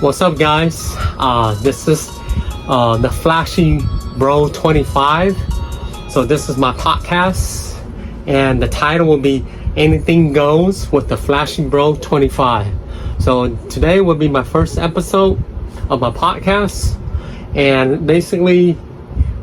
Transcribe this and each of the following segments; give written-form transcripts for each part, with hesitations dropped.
What's up, guys? This is the Flashy Bro 25. So this is my podcast, and the title will be Anything Goes with the Flashy Bro 25. So today will be my first episode of my podcast, and basically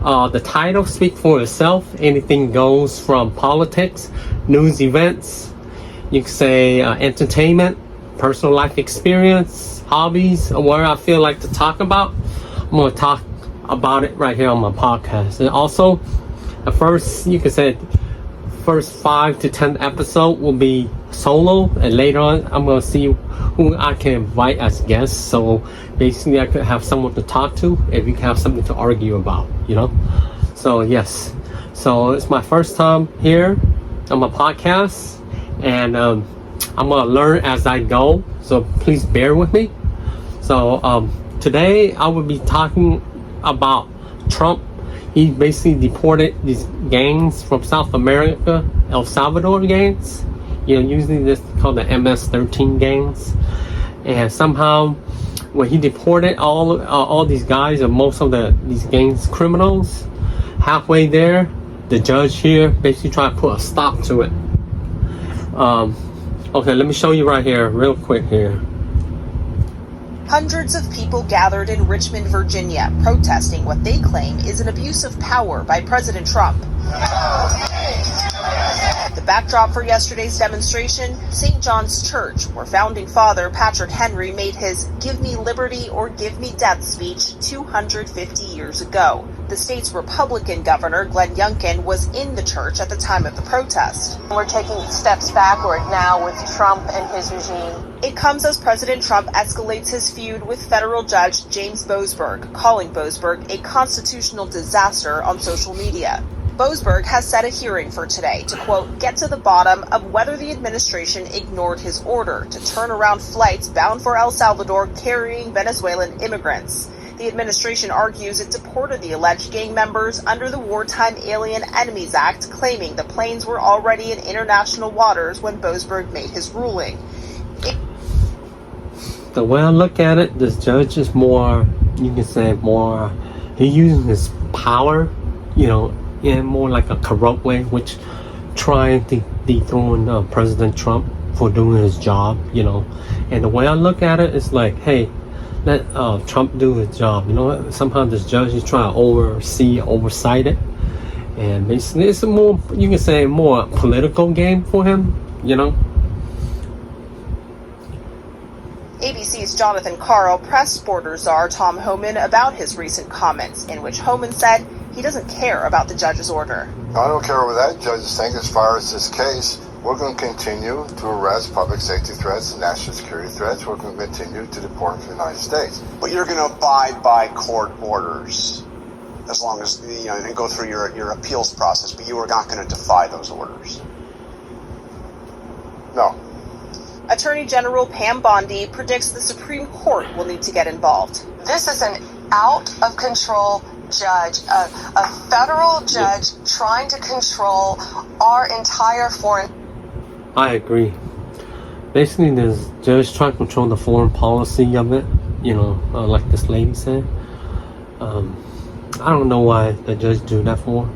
the title speaks for itself. Anything goes, from politics, news, events, you can say entertainment, personal life experience, hobbies, or whatever I feel like to talk about. I'm going to talk about it right here on my podcast. And also, the first, you can say, first 5 to 10 episode will be solo, and later on I'm going to see who I can invite as guests. So basically I could have someone to talk to if you can have something to argue about, you know. So yes, so it's my first time here on my podcast, and I'm gonna learn as I go, so please bear with me. So today I will be talking about Trump. He basically deported these gangs from South America, El Salvador gangs. You know, usually this called the MS-13 gangs. And somehow, when he deported all these guys, and most of these gangs criminals, halfway there, the judge here basically tried to put a stop to it. Okay, let me show you right here, real quick here. Hundreds of people gathered in Richmond, Virginia, protesting what they claim is an abuse of power by President Trump. The backdrop for yesterday's demonstration, St. John's Church, where founding father Patrick Henry made his "Give me liberty or give me death" speech 250 years ago. The state's Republican governor, Glenn Youngkin, was in the church at the time of the protest. We're taking steps backward now with Trump and his regime. It comes as President Trump escalates his feud with federal judge James Boasberg, calling Boasberg a constitutional disaster on social media. Boasberg has set a hearing for today to, quote, get to the bottom of whether the administration ignored his order to turn around flights bound for El Salvador carrying Venezuelan immigrants. The administration argues it deported the alleged gang members under the Wartime Alien Enemies Act, claiming the planes were already in international waters when Boasberg made his ruling. The way I look at it, this judge is more, you can say more, he uses his power, you know, in more like a corrupt way, which trying to dethrone President Trump for doing his job, you know. And the way I look at it is like, hey, let Trump do his job, you know. Somehow this judge is trying to oversight it, and basically it's a more, you can say, more political game for him, you know. ABC's Jonathan Karl pressed border czar Tom Homan about his recent comments, in which Homan said he doesn't care about the judge's order. I don't care what that judge is saying. As far as this case, we're going to continue to arrest public safety threats and national security threats. We're going to continue to deport them to the United States. But you're going to abide by court orders as long as, you know, and go through your appeals process, but you are not going to defy those orders. No. Attorney General Pam Bondi predicts the Supreme Court will need to get involved. This is an out-of-control judge, a federal judge trying to control our entire foreign... I agree. Basically, this judge trying to control the foreign policy of it, you know, like this lady said. I don't know why the judge do that for.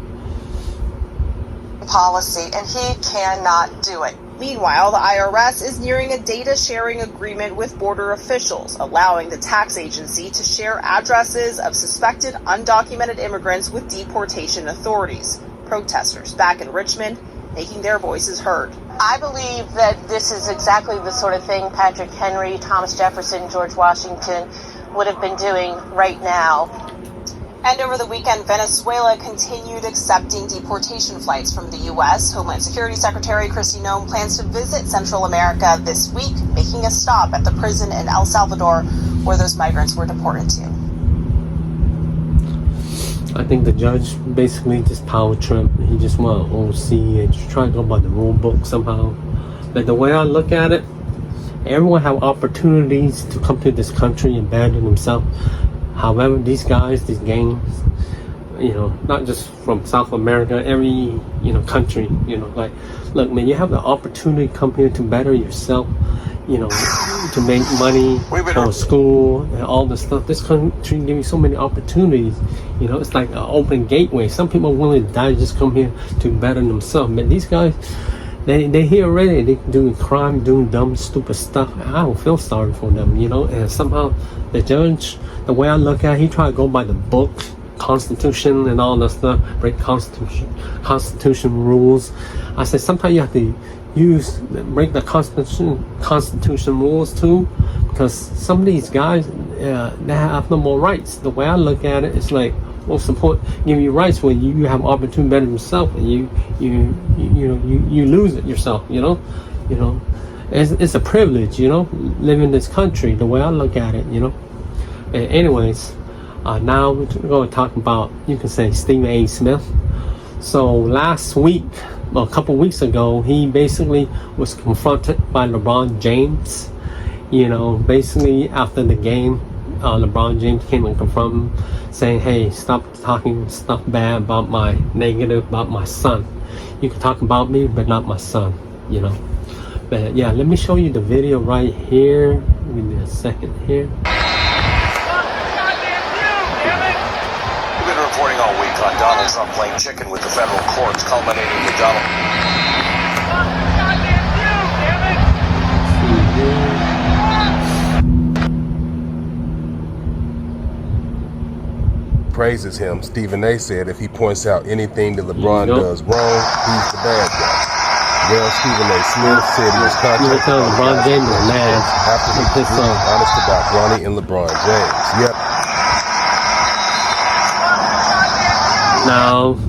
Policy, and he cannot do it. Meanwhile, the IRS is nearing a data sharing agreement with border officials, allowing the tax agency to share addresses of suspected undocumented immigrants with deportation authorities. Protesters back in Richmond making their voices heard. I believe that this is exactly the sort of thing Patrick Henry, Thomas Jefferson, George Washington would have been doing right now. And over the weekend, Venezuela continued accepting deportation flights from the U.S. Homeland Security Secretary Kristi Noem plans to visit Central America this week, making a stop at the prison in El Salvador where those migrants were deported to. I think the judge basically just power trip. He just want to oversee and just try to go by the rule book somehow. But the way I look at it, everyone have opportunities to come to this country and abandon themselves. However, these guys, these gangs, you know, not just from South America, every, you know, country, you know, like, look, man, you have the opportunity to come here to better yourself. to make money for school and all this stuff. This country give you so many opportunities. It's like an open gateway. Some people are willing to die just come here to better themselves. But these guys, they here already. They doing crime, doing dumb, stupid stuff. I don't feel sorry for them, And somehow the judge, the way I look at it, he try to go by the book, Constitution and all that stuff, break Constitution rules. I said sometimes you have to break the Constitution rules too, because some of these guys they have no more rights. The way I look at it, it's like, well, support give you rights when you have opportunity to better yourself, and you lose it yourself. It's a privilege, live in this country. The way I look at it, And anyways, now we're going to talk about, you can say, Stephen A. Smith. So last week, a couple weeks ago, he basically was confronted by LeBron James. Basically after the game, LeBron James came and confronted him, saying, hey, stop talking stuff bad about negative about my son. You can talk about me, but not my son, But yeah, let me show you the video right here. Give me a second here. We've been reporting all week on Donald Trump playing chicken with the federal courts, culminating with Donald. Praises him. Stephen A. said if he points out anything that LeBron does wrong, he's the bad guy. Well, Stephen A. Smith said he was contacted by LeBron James is mad after he was being honest about Bronny and LeBron James. Yep. Now,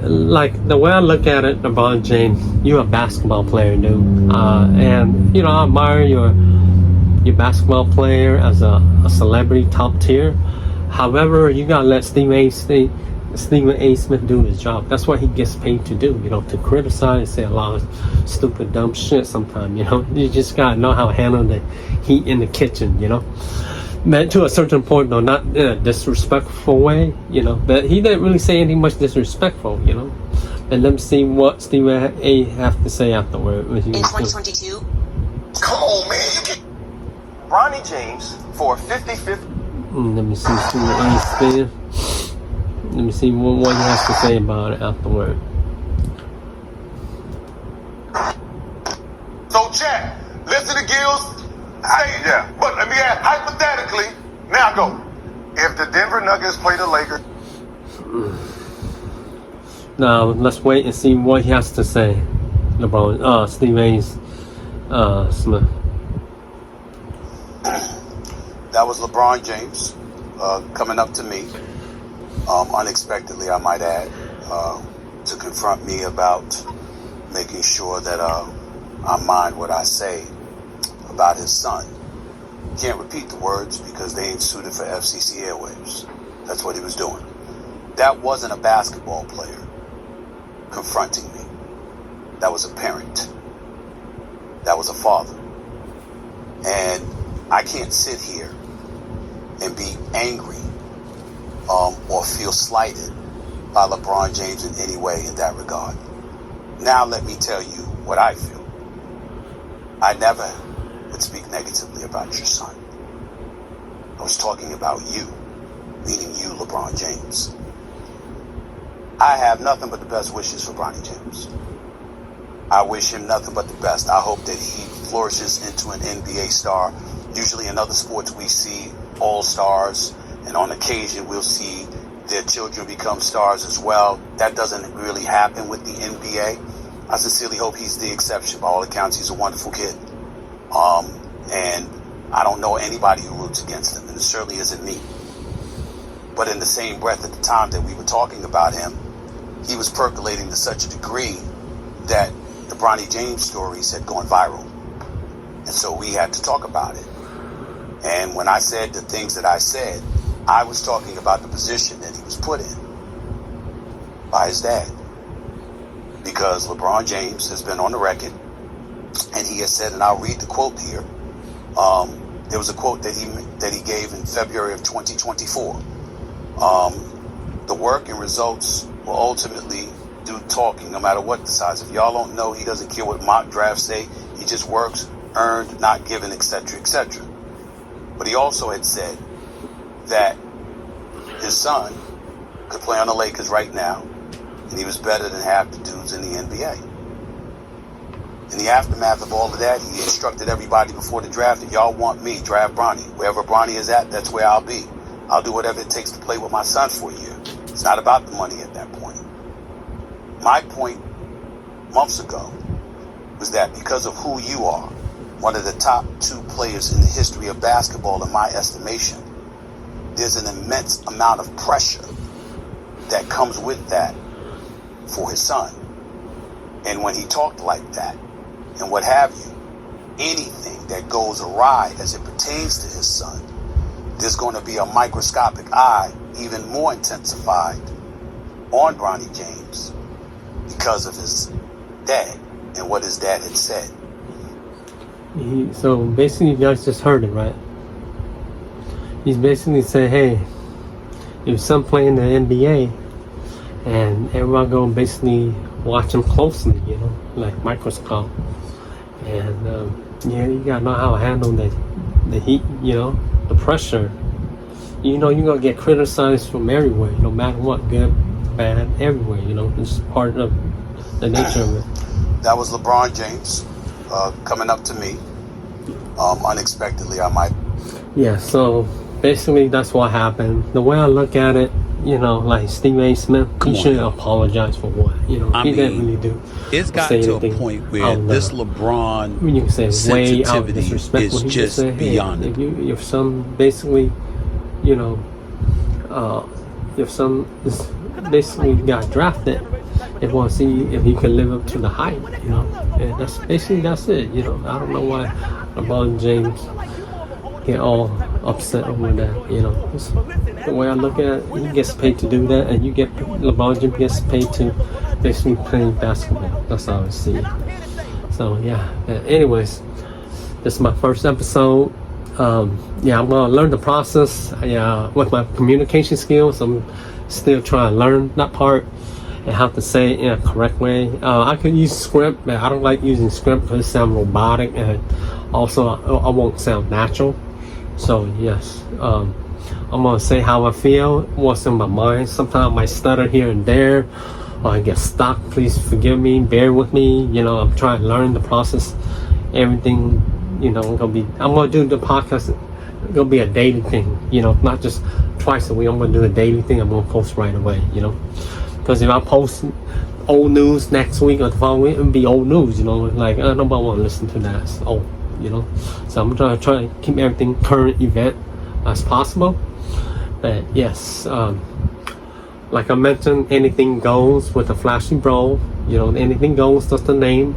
like the way I look at it, LeBron James, you're a basketball player, dude. And I admire your basketball player as a celebrity, top tier. However, you gotta let Stephen A. Smith do his job. That's what he gets paid to do, to criticize, say a lot of stupid, dumb shit sometimes, You just gotta know how to handle the heat in the kitchen, But to a certain point, though, not in a disrespectful way, But he didn't really say anything much disrespectful, And let me see what Stephen A. have to say afterward. In 2022, Come on, man. Ronnie James for 55th. Let me see Stephen A. Smith. Let me see what he has to say about it afterward. So, chat, listen to Gil's statement. Yeah. But let me ask, hypothetically, now go. If the Denver Nuggets play the Lakers, Now let's wait and see what he has to say. Stephen A. Smith. That was LeBron James coming up to me, unexpectedly, I might add, to confront me about making sure that I mind what I say about his son. Can't repeat the words because they ain't suited for FCC airwaves. That's what he was doing. That wasn't a basketball player confronting me. That was a parent. That was a father. And I can't sit here and be angry or feel slighted by LeBron James in any way in that regard. Now let me tell you what I feel. I never would speak negatively about your son. I was talking about you, meaning you, LeBron James. I have nothing but the best wishes for Bronny James. I wish him nothing but the best. I hope that he flourishes into an NBA star. Usually in other sports we see all-stars, and on occasion we'll see their children become stars as well. That doesn't really happen with the NBA. I sincerely hope he's the exception. By all accounts, he's a wonderful kid. And I don't know anybody who roots against him, and it certainly isn't me. But in the same breath, at the time that we were talking about him, he was percolating to such a degree that the Bronny James stories had gone viral. And so we had to talk about it. And when I said the things that I said, I was talking about the position that he was put in by his dad. Because LeBron James has been on the record, and he has said, and I'll read the quote here. There was a quote that he gave in February of 2024. The work and results will ultimately do talking, no matter what the size. If y'all don't know, he doesn't care what mock drafts say. He just works earned, not given, etc., etc. But he also had said that his son could play on the Lakers right now, and he was better than half the dudes in the NBA. In the aftermath of all of that, he instructed everybody before the draft that y'all want me, draft Bronny. Wherever Bronny is at, that's where I'll be. I'll do whatever it takes to play with my son for a year. It's not about the money at that point. My point months ago was that because of who you are, one of the top 2 players in the history of basketball, in my estimation, there's an immense amount of pressure that comes with that for his son. And when he talked like that, and what have you, anything that goes awry as it pertains to his son, there's going to be a microscopic eye, even more intensified, on Bronny James because of his dad and what his dad had said. So basically, you guys just heard it, right? He's basically saying, hey, if son play in the NBA, and everyone go basically watch him closely, you know, like microscope. And yeah, you gotta know how to handle the heat, you know, the pressure. You know, you're gonna get criticized from everywhere, no matter what, good, bad, everywhere. You know, it's part of the nature of it. That was LeBron James coming up to me unexpectedly. I might. Yeah. So basically, that's what happened. The way I look at it, you know, like Stephen A. Smith, he shouldn't apologize for what, you know, he didn't really do. It's gotten to a point where this LeBron you can say way out sensitivity disrespectful. is just say, hey, beyond it. If your son basically, you know, if son is basically got drafted, they want to see if he can live up to the hype, you know, and that's it, you know. I don't know why LeBron James get all upset over that, you know. It's the way I look at it, he gets paid to do that, and LeBron James gets paid to basically play basketball. That's how I see it. So yeah. Anyways, this is my first episode. Yeah, I'm gonna learn the process. With my communication skills, I'm still trying to learn that part and how to say it in a correct way. I could use script, but I don't like using script because it sounds robotic, and also I won't sound natural. So yes, I'm gonna say how I feel, what's in my mind. Sometimes I might stutter here and there, or I get stuck. Please forgive me, bear with me. You know, I'm trying to learn the process. Everything, you know, I'm gonna do the podcast. It's gonna be a daily thing, you know, not just twice a week. I'm gonna do a daily thing. I'm gonna post right away, you know, because if I post old news next week or the following week, it'll be old news, you know, like nobody want to listen to that. It's old, you know. So I'm trying to keep everything current event as possible. But yes, like I mentioned, anything goes with the Flashy Bro. You know, anything goes. That's the name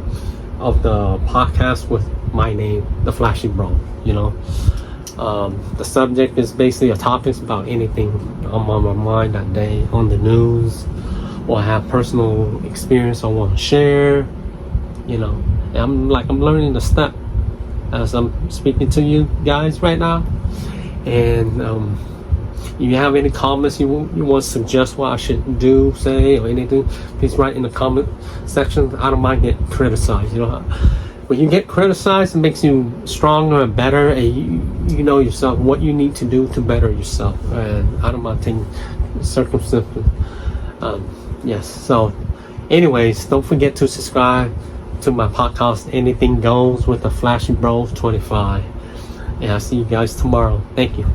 of the podcast with my name, the Flashy Bro. You know, the subject is basically a topic about anything on my mind that day, on the news, or I have personal experience I want to share. You know, and I'm learning the step as I'm speaking to you guys right now. And if you have any comments you want to suggest what I should do, say, or anything, please write in the comment section. I don't mind getting criticized. You know, when you get criticized, it makes you stronger and better, and you know yourself what you need to do to better yourself. And I don't mind taking circumstances. Yes. So, anyways, don't forget to subscribe to my podcast. Anything goes with the Flashy Bros 25. And I'll see you guys tomorrow. Thank you.